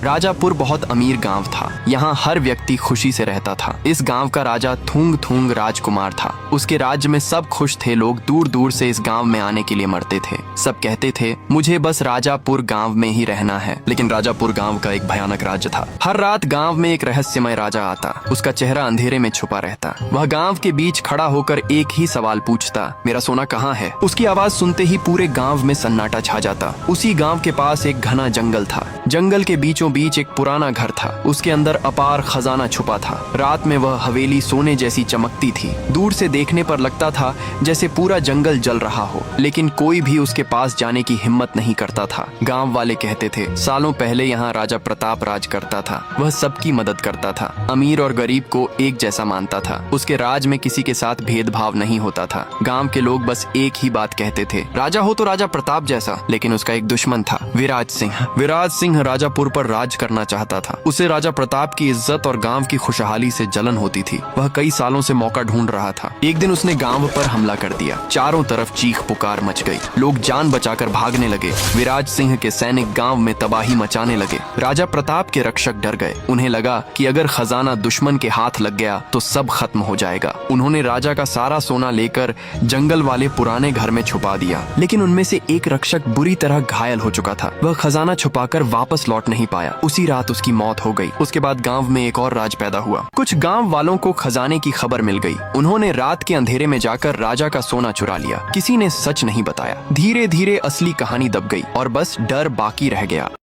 राजापुर बहुत अमीर गांव था। यहाँ हर व्यक्ति खुशी से रहता था। इस गांव का राजा थुंग थुंग राजकुमार था। उसके राज्य में सब खुश थे। लोग दूर दूर से इस गांव में आने के लिए मरते थे। सब कहते थे मुझे बस राजापुर गांव में ही रहना है। लेकिन राजापुर गांव का एक भयानक राज्य था। हर रात गांव में एक रहस्यमय राजा आता। उसका चेहरा अंधेरे में छुपा रहता। वह गांव के बीच खड़ा होकर एक ही सवाल पूछता, मेरा सोना कहाँ है? उसकी आवाज सुनते ही पूरे गांव में सन्नाटा छा जाता। उसी गांव के पास एक घना जंगल था। जंगल के बीचों बीच एक पुराना घर था। उसके अंदर अपार खजाना छुपा था। रात में वह हवेली सोने जैसी चमकती थी। दूर से देखने पर लगता था जैसे पूरा जंगल जल रहा हो, लेकिन कोई भी उसके पास जाने की हिम्मत नहीं करता था। गांव वाले कहते थे सालों पहले यहाँ राजा प्रताप राज करता था। वह सबकी मदद करता था। अमीर और गरीब को एक जैसा मानता था। उसके राज में किसी के साथ भेदभाव नहीं होता था। गांव के लोग बस एक ही बात कहते थे, राजा हो तो राजा प्रताप जैसा। लेकिन उसका एक दुश्मन था, विराज सिंह। विराज सिंह राजापुर पर राज करना चाहता था। उसे राजा प्रताप की इज्जत और गांव की खुशहाली से जलन होती थी। वह कई सालों से मौका ढूंढ रहा था। एक दिन उसने गांव पर हमला कर दिया। चारों तरफ चीख पुकार मच गई। लोग जान बचाकर भागने लगे। विराज सिंह के सैनिक गांव में तबाही मचाने लगे। राजा प्रताप के रक्षक डर गए। उन्हें लगा कि अगर खजाना दुश्मन के हाथ लग गया तो सब खत्म हो जाएगा। उन्होंने राजा का सारा सोना लेकर जंगल वाले पुराने घर में छुपा दिया। लेकिन उनमें से एक रक्षक बुरी तरह घायल हो चुका था। वह खजाना छुपाकर वापस लौट नहीं पाया। उसी रात उसकी मौत हो गई। उसके बाद गांव में एक और राज पैदा हुआ। कुछ गांव वालों को खजाने की खबर मिल गई। उन्होंने रात के अंधेरे में जाकर राजा का सोना चुरा लिया। किसी ने सच नहीं बताया। धीरे धीरे असली कहानी दब गई और बस डर बाकी रह गया।